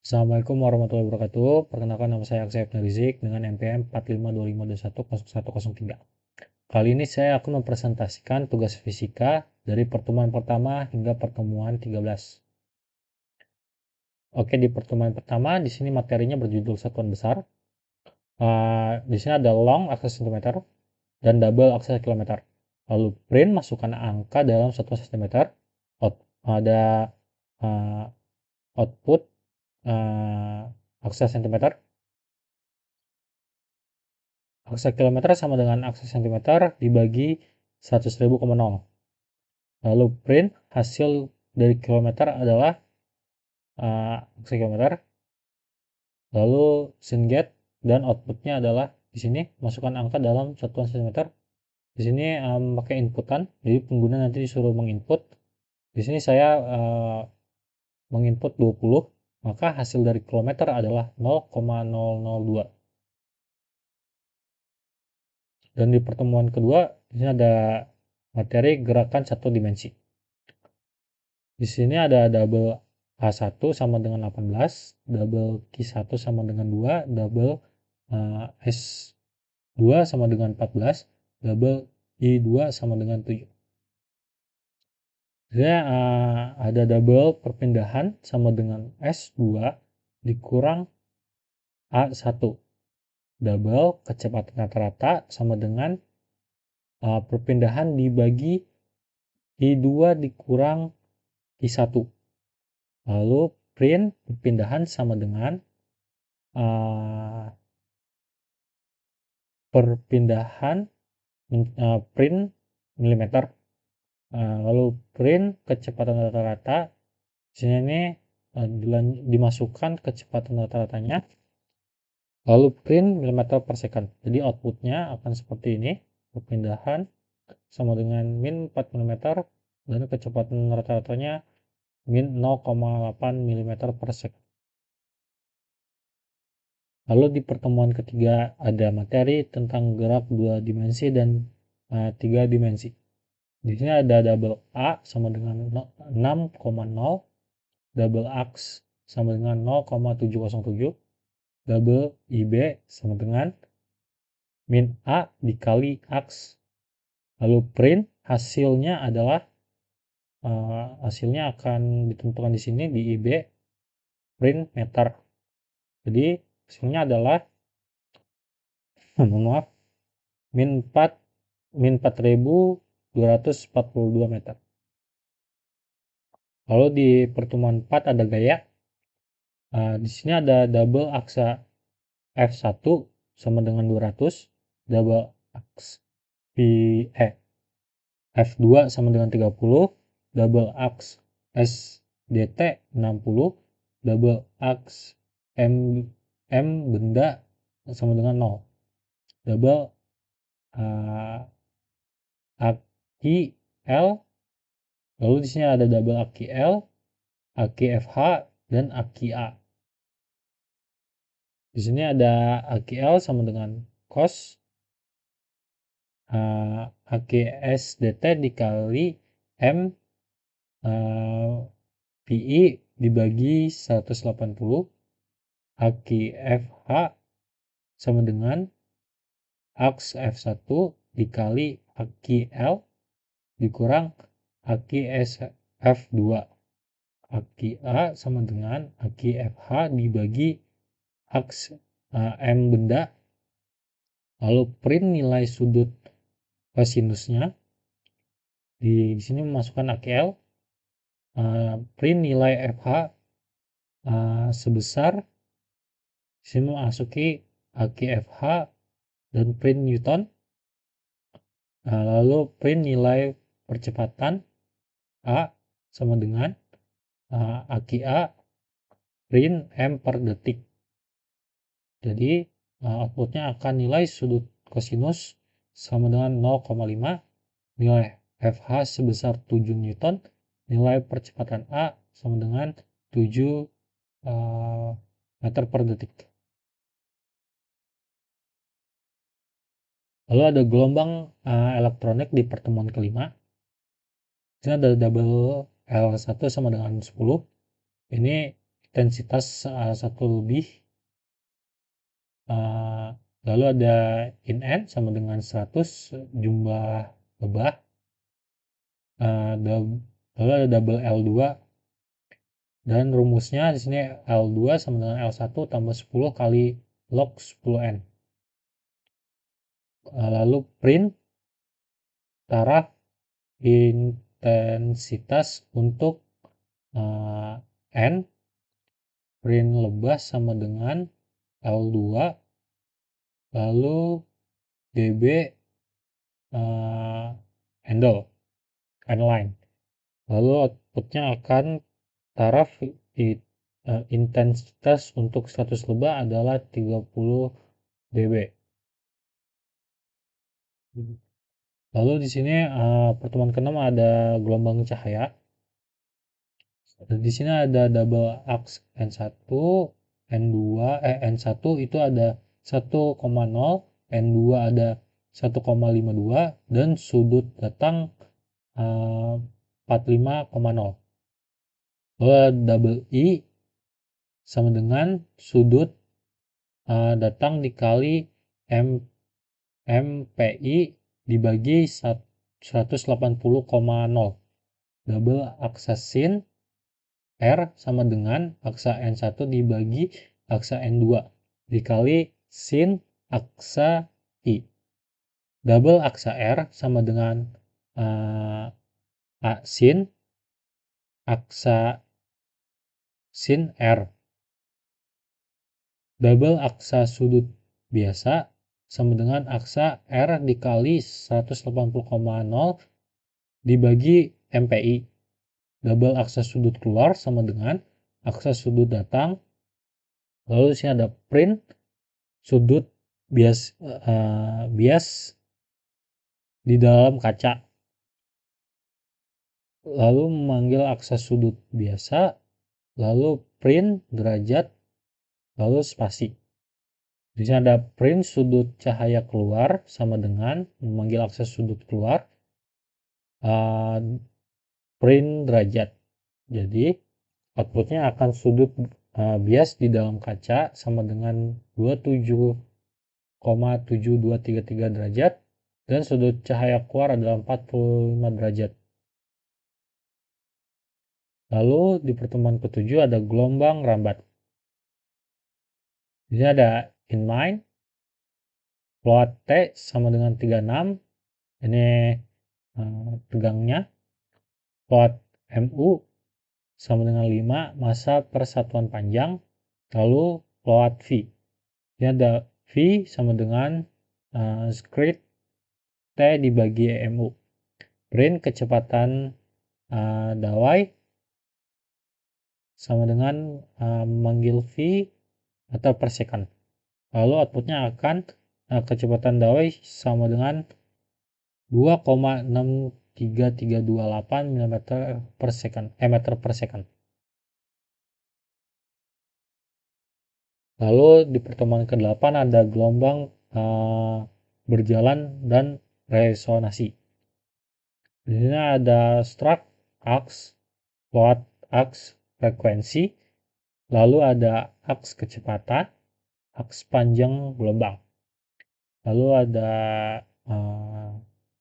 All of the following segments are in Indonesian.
Assalamualaikum warahmatullahi wabarakatuh. Perkenalkan, nama saya Aksay Rizik dengan NPM 4525210103. Kali ini saya akan mempresentasikan tugas fisika dari pertemuan pertama hingga pertemuan 13. Oke, di pertemuan pertama di sini materinya berjudul satuan besar. Di sini ada long akses cm dan double akses kilometer. Lalu print, masukkan angka dalam satuan cm. Ada output akses cm. Akses kilometer sama dengan akses cm dibagi 100.000, lalu print hasil dari kilometer adalah akses kilometer, lalu SYN get dan outputnya adalah di sini masukkan angka dalam satuan cm. Di sini pakai inputan, jadi pengguna nanti disuruh menginput. Di sini saya menginput 20, maka hasil dari kilometer adalah 0,002. Dan di pertemuan kedua, di sini ada materi gerakan satu dimensi. Di sini ada double A1 sama dengan 18, double Q1 sama dengan 2, double S2 sama dengan 14, double I2 sama dengan 7. Jadi ada double perpindahan sama dengan S2 dikurang A1. Double kecepatan rata-rata sama dengan perpindahan dibagi I2 dikurang I1. Lalu print perpindahan sama dengan perpindahan print milimeter. Lalu print kecepatan rata-rata. Sini ini dimasukkan kecepatan rata-ratanya. Lalu print milimeter per second. Jadi outputnya akan seperti ini. Perpindahan sama dengan min 4 mm dan kecepatan rata-ratanya min 0,8 mm per second. Lalu di pertemuan ketiga ada materi tentang gerak 2 dimensi dan 3 dimensi. Di sini ada double A sama dengan 6,0, double X sama dengan 0,707, double IB sama dengan min A dikali X. Lalu print hasilnya adalah hasilnya akan ditentukan di sini di IB print meter. Jadi hasilnya adalah maaf, min 4.242 meter. Lalu di pertemuan 4 ada gaya. Di sini ada double aksa F1 sama dengan 200, double aks F2 sama dengan 30, double aks SDT 60, double aks M benda sama dengan 0, double aki L. Lalu di sini ada double aki L, aki FH dan aki A. Di sini ada aki L sama dengan cos aki SDT dikali M PI dibagi 180, aki FH sama dengan aks F1 dikali aki L dikurang aki F2, aki A sama dengan aki FH dibagi aks M benda. Lalu print nilai sudut kosinusnya. Di sini memasukkan aki L. Print nilai FH sebesar, sini masuki aki FH dan print Newton. Lalu print nilai percepatan A sama dengan aki A print M per detik. Jadi outputnya akan nilai sudut kosinus sama dengan 0,5, nilai FH sebesar 7 Newton, nilai percepatan A sama dengan 7 meter per detik. Lalu ada gelombang elektronik di pertemuan kelima. Ini ada double L1 sama dengan 10. Ini intensitas 1 lebih, lalu ada in n sama dengan 100 jumlah lebah, lalu ada double L2, dan rumusnya di sini L2 sama dengan L1 tambah 10 kali log 10N. Lalu print taraf intensitas untuk N, print lebah sama dengan L2, lalu dB handle, line. Lalu outputnya akan taraf intensitas untuk 100 lebah adalah 30 dB. Lalu di sini pertemuan ke-6 ada gelombang cahaya. Di sini ada double aks N1, N1 itu ada 1,0, N2 ada 1,52, dan sudut datang 45,0. Lalu double I sama dengan sudut datang dikali MPI dibagi 180,0. Double aksa sin R sama dengan aksa N1 dibagi aksa N2 dikali sin aksa I. Double aksa R sama dengan sin aksa sin R. Double aksa sudut biasa sama dengan aksa R dikali 180,0 dibagi MPI. Double aksa sudut keluar sama dengan aksa sudut datang. Lalu di sini ada print sudut bias di dalam kaca. Lalu memanggil aksa sudut biasa, lalu print derajat, lalu spasi. Di sini ada print sudut cahaya keluar sama dengan memanggil aksa sudut keluar, print derajat. Jadi outputnya akan sudut bias di dalam kaca sama dengan 27,7233 derajat, dan sudut cahaya keluar adalah 45 derajat. Lalu di pertemuan ke-7 ada gelombang rambat. Di sini ada inline, plot T sama dengan 36, ini tegangnya, plot MU sama dengan 5, massa per satuan panjang, lalu plot V. Ini ada V sama dengan square T dibagi MU. Print kecepatan dawai sama dengan memanggil V meter per second. Lalu outputnya akan kecepatan dawai sama dengan 2,63328 meter per second. Lalu di pertemuan ke-8 ada gelombang berjalan dan resonasi. Di sini ada struct aks, plot aks frekuensi, lalu ada aks kecepatan, aks panjang gelombang. Lalu ada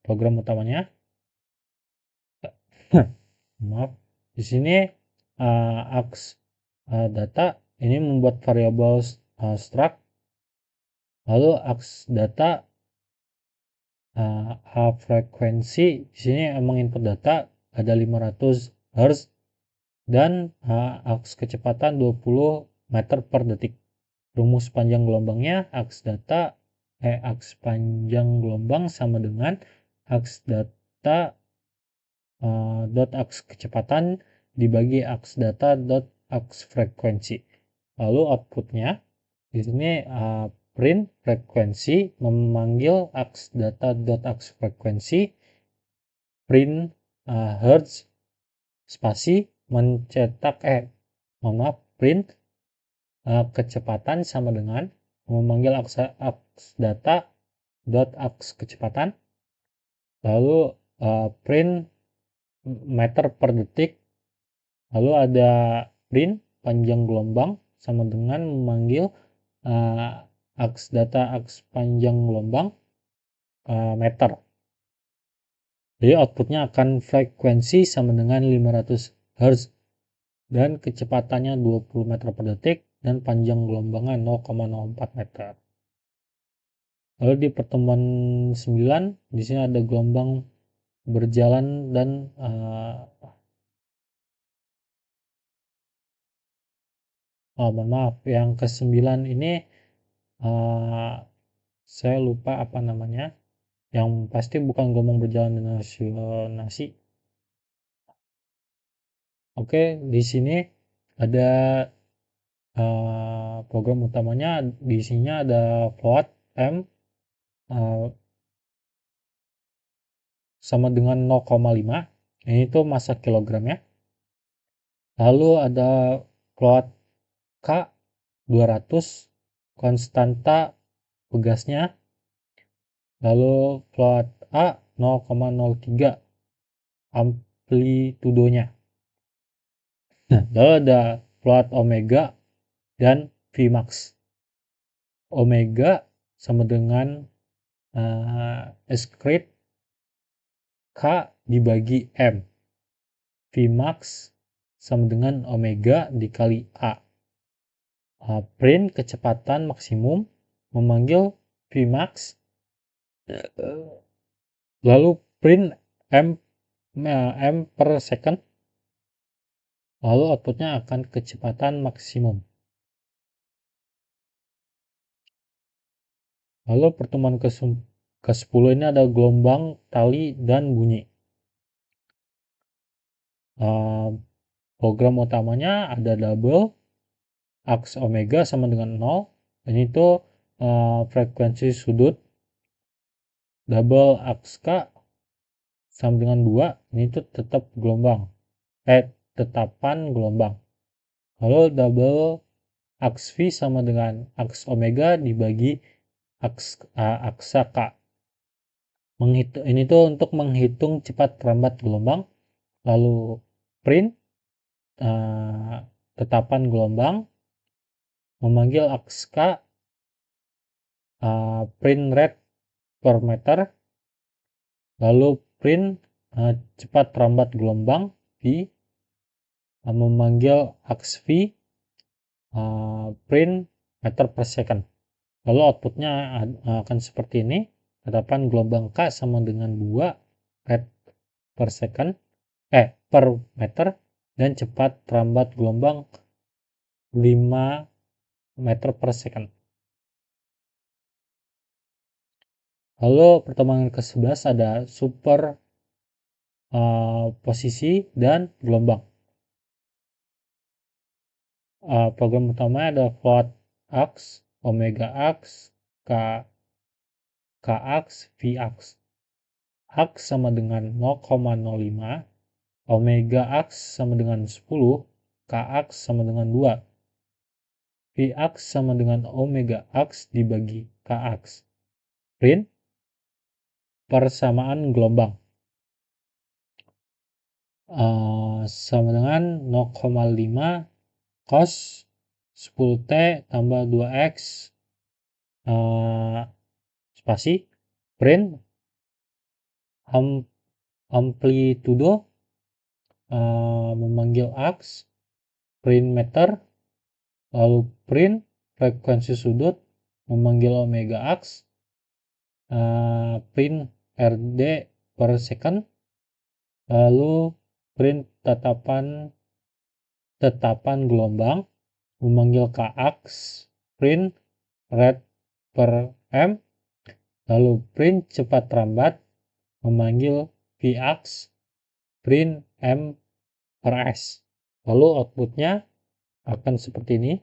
program utamanya. Maaf. Di sini aks data ini membuat variabel struct. Lalu aks data frekuensi di sini emang input data ada 500 Hz dan aks kecepatan 20 meter per detik. Rumus panjang gelombangnya aks panjang gelombang sama dengan aks data dot aks kecepatan dibagi aks data dot aks frekuensi. Lalu outputnya di sini print frekuensi memanggil aks data dot aks frekuensi, print hertz, spasi mencetak print kecepatan sama dengan memanggil aks data dot aks kecepatan, lalu print meter per detik, lalu ada print panjang gelombang sama dengan memanggil aks panjang gelombang meter. Jadi outputnya akan frekuensi sama dengan 500 Hz dan kecepatannya 20 meter per detik dan panjang gelombangnya 0,04 meter. Lalu di pertemuan 9 di sini ada gelombang berjalan dan mohon maaf, yang ke-9 ini saya lupa apa namanya. Yang pasti bukan gelombang berjalan dengan resonansi. Oke, di sini ada program utamanya, di sini ada float M sama dengan 0,5. Ini tuh massa kilogramnya. Lalu ada float K 200 konstanta pegasnya. Lalu float A 0,03 amplitudonya. Nah, lalu ada float omega dan Vmax. Omega sama dengan squared K dibagi M. Vmax sama dengan omega dikali A. Print kecepatan maksimum memanggil Vmax. Lalu print M per second. Lalu outputnya akan kecepatan maksimum. Lalu pertemuan ke-10 ini ada gelombang, tali, dan bunyi. Program utamanya ada double, aks omega sama dengan 0. Ini tuh frekuensi sudut. Double aks K sama dengan 2. Ini tuh tetap gelombang. Tetapan gelombang. Lalu double aks V sama dengan aks omega dibagi aksa K. Ini tuh untuk menghitung cepat lambat gelombang. Lalu print tetapan gelombang memanggil aks K print rate per meter. Lalu print cepat lambat gelombang V memanggil aks V print meter per second. Lalu outputnya akan seperti ini. Tetapan gelombang K sama dengan 2 rate per second per meter dan cepat lambat gelombang 5 meter per second. Lalu pertemuan ke-11 ada super posisi dan gelombang. Program utamanya ada float aks, omega aks, k aks, v aks. Aks sama dengan 0,05, omega aks sama dengan 10, k aks sama dengan 2. V aks sama dengan omega aks dibagi k aks. Print persamaan gelombang sama dengan 0,5 cos 10T tambah 2X spasi print amplitudo memanggil aks print meter. Lalu print frekuensi sudut memanggil omega aks print rd per second. Lalu print tetapan gelombang memanggil k aks print rate per m. Lalu print cepat lambat memanggil v aks print m per s. Lalu outputnya akan seperti ini.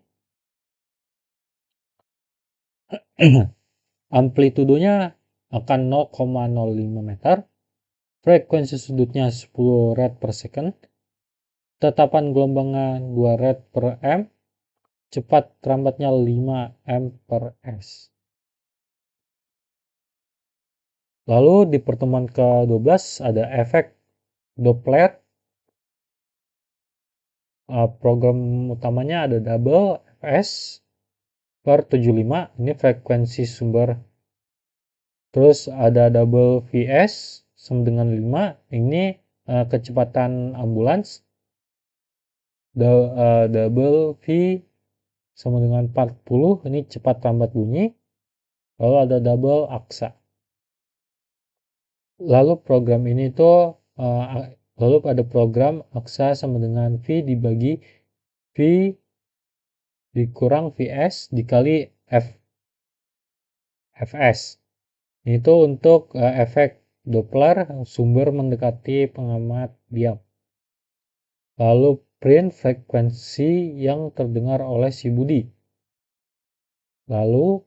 Amplitudonya akan 0,05 meter. Frekuensi sudutnya 10 rad per second. Tetapan gelombangnya 2 rad per m. Cepat lambatnya 5 m per s. Lalu di pertemuan ke-12 ada efek Doppler. program utamanya ada double fs per 75, ini frekuensi sumber. Terus ada double vs sama dengan 5, ini kecepatan ambulans. Double v sama dengan 40, ini cepat lambat bunyi. Lalu ada double aksa. Lalu program ini tuh lalu ada program aksa sama dengan V dibagi V dikurang Vs dikali Fs. Itu untuk efek Doppler sumber mendekati pengamat diam. Lalu print frekuensi yang terdengar oleh si Budi. Lalu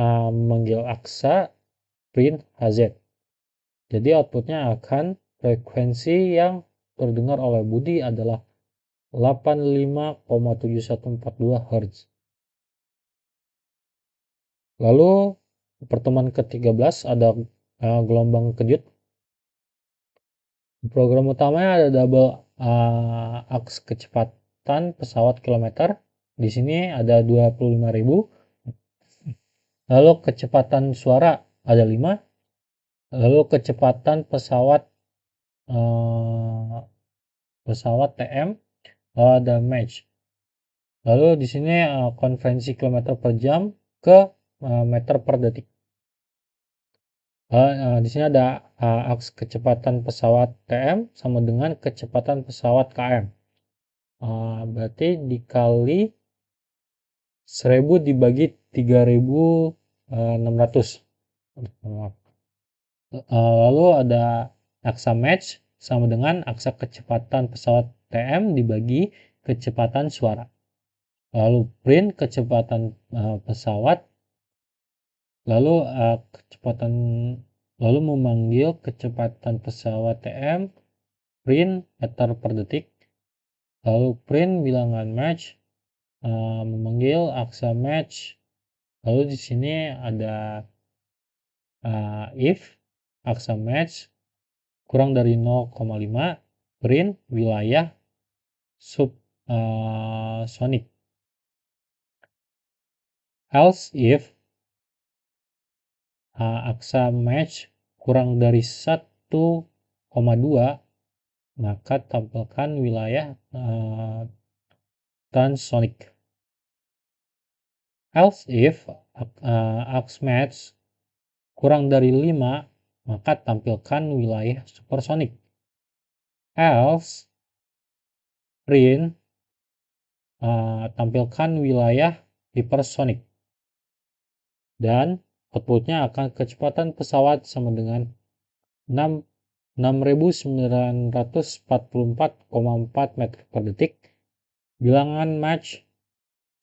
memanggil aksa print Hz. Jadi outputnya akan frekuensi yang terdengar oleh Budi adalah 85,7142 Hz. Lalu pertemuan ke-13 ada gelombang kejut. Program utamanya ada double aks kecepatan pesawat kilometer. Di sini ada 25.000. Lalu kecepatan suara ada 5. Lalu kecepatan pesawat TM ada match. Lalu di sini konvensi kilometer per jam ke meter per detik. Di sini ada aks kecepatan pesawat TM sama dengan kecepatan pesawat KM. Berarti dikali 1000 dibagi 3600. Lalu ada aksa match sama dengan aksa kecepatan pesawat TM dibagi kecepatan suara. Lalu print kecepatan pesawat, lalu memanggil kecepatan pesawat TM print meter per detik. Lalu print bilangan match, memanggil aksa match. Lalu di sini ada if aksa match kurang dari 0,5 print wilayah subsonic. Else if aksa match kurang dari 1,2, maka tampilkan wilayah transonic. Else if aks match kurang dari 5, maka tampilkan wilayah supersonic. Else print tampilkan wilayah hypersonic. Dan outputnya akan kecepatan pesawat sama dengan 6.944,4 meter per detik. Bilangan Mach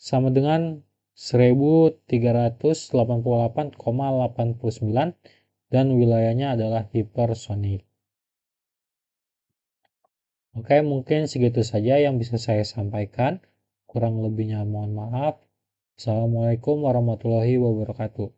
sama dengan 1388,89 dan wilayahnya adalah hipersonik. Oke, mungkin segitu saja yang bisa saya sampaikan. Kurang lebihnya mohon maaf. Assalamualaikum warahmatullahi wabarakatuh.